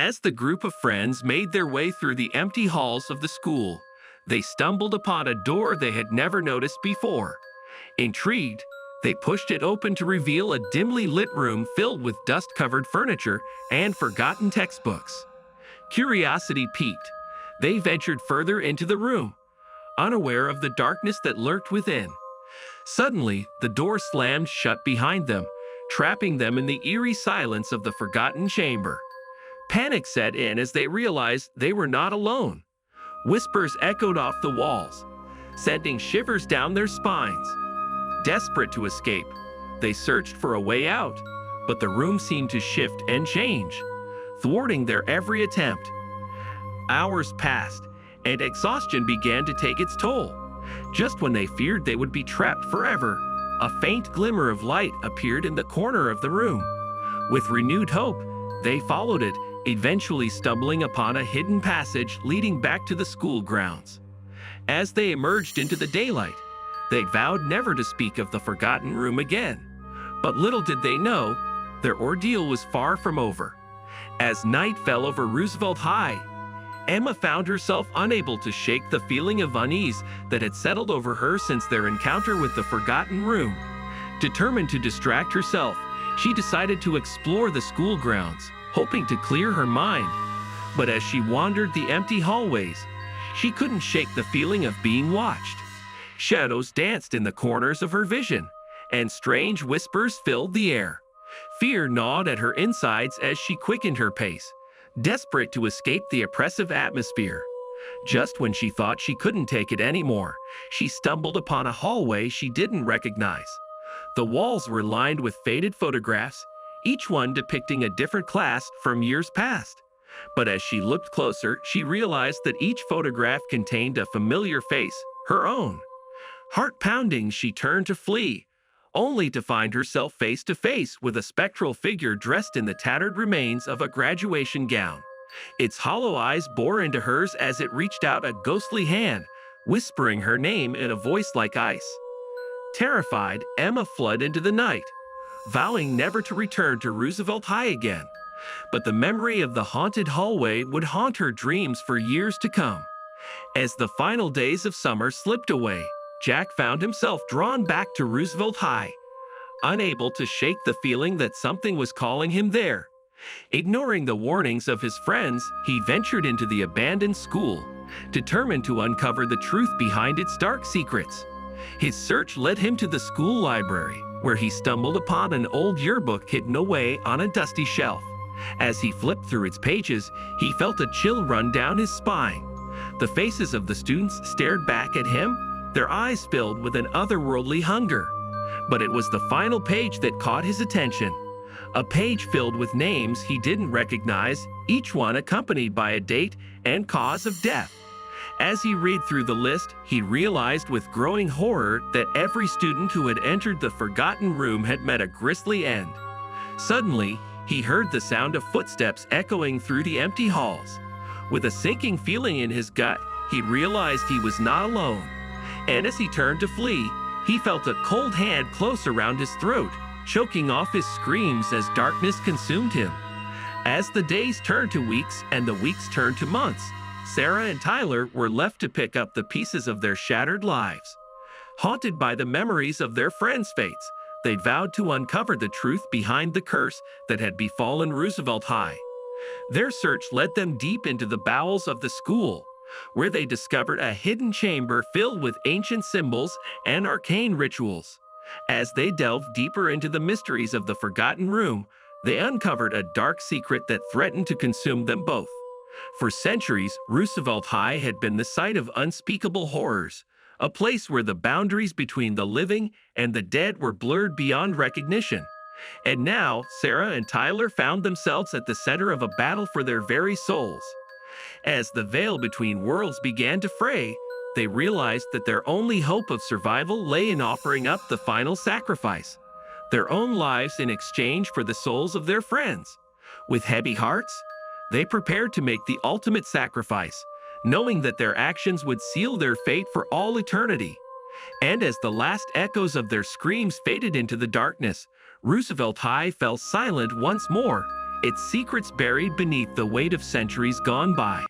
As the group of friends made their way through the empty halls of the school, they stumbled upon a door they had never noticed before. Intrigued, they pushed it open to reveal a dimly lit room filled with dust-covered furniture and forgotten textbooks. Curiosity piqued. They ventured further into the room, unaware of the darkness that lurked within. Suddenly, the door slammed shut behind them, trapping them in the eerie silence of the forgotten chamber. Panic set in as they realized they were not alone. Whispers echoed off the walls, sending shivers down their spines. Desperate to escape, they searched for a way out, but the room seemed to shift and change, thwarting their every attempt. Hours passed, and exhaustion began to take its toll. Just when they feared they would be trapped forever, a faint glimmer of light appeared in the corner of the room. With renewed hope, they followed it, eventually stumbling upon a hidden passage leading back to the school grounds. As they emerged into the daylight, they vowed never to speak of the forgotten room again. But little did they know, their ordeal was far from over. As night fell over Roosevelt High, Emma found herself unable to shake the feeling of unease that had settled over her since their encounter with the forgotten room. Determined to distract herself, she decided to explore the school grounds, hoping to clear her mind. But as she wandered the empty hallways, she couldn't shake the feeling of being watched. Shadows danced in the corners of her vision, and strange whispers filled the air. Fear gnawed at her insides as she quickened her pace, desperate to escape the oppressive atmosphere. Just when she thought she couldn't take it anymore, she stumbled upon a hallway she didn't recognize. The walls were lined with faded photographs, each one depicting a different class from years past. But as she looked closer, she realized that each photograph contained a familiar face, her own. Heart pounding, she turned to flee, only to find herself face to face with a spectral figure dressed in the tattered remains of a graduation gown. Its hollow eyes bore into hers as it reached out a ghostly hand, whispering her name in a voice like ice. Terrified, Emma fled into the night, vowing never to return to Roosevelt High again. But the memory of the haunted hallway would haunt her dreams for years to come. As the final days of summer slipped away, Jack found himself drawn back to Roosevelt High, unable to shake the feeling that something was calling him there. Ignoring the warnings of his friends, he ventured into the abandoned school, determined to uncover the truth behind its dark secrets. His search led him to the school library, where he stumbled upon an old yearbook hidden away on a dusty shelf. As he flipped through its pages, he felt a chill run down his spine. The faces of the students stared back at him, their eyes filled with an otherworldly hunger. But it was the final page that caught his attention. A page filled with names he didn't recognize, each one accompanied by a date and cause of death. As he read through the list, he realized with growing horror that every student who had entered the forgotten room had met a grisly end. Suddenly, he heard the sound of footsteps echoing through the empty halls. With a sinking feeling in his gut, he realized he was not alone. And as he turned to flee, he felt a cold hand close around his throat, choking off his screams as darkness consumed him. As the days turned to weeks and the weeks turned to months, Sarah and Tyler were left to pick up the pieces of their shattered lives. Haunted by the memories of their friends' fates, they vowed to uncover the truth behind the curse that had befallen Roosevelt High. Their search led them deep into the bowels of the school, where they discovered a hidden chamber filled with ancient symbols and arcane rituals. As they delved deeper into the mysteries of the forgotten room, they uncovered a dark secret that threatened to consume them both. For centuries, Roosevelt High had been the site of unspeakable horrors, a place where the boundaries between the living and the dead were blurred beyond recognition. And now, Sarah and Tyler found themselves at the center of a battle for their very souls. As the veil between worlds began to fray, they realized that their only hope of survival lay in offering up the final sacrifice, their own lives in exchange for the souls of their friends. With heavy hearts, they prepared to make the ultimate sacrifice, knowing that their actions would seal their fate for all eternity. And as the last echoes of their screams faded into the darkness, Roosevelt High fell silent once more, its secrets buried beneath the weight of centuries gone by.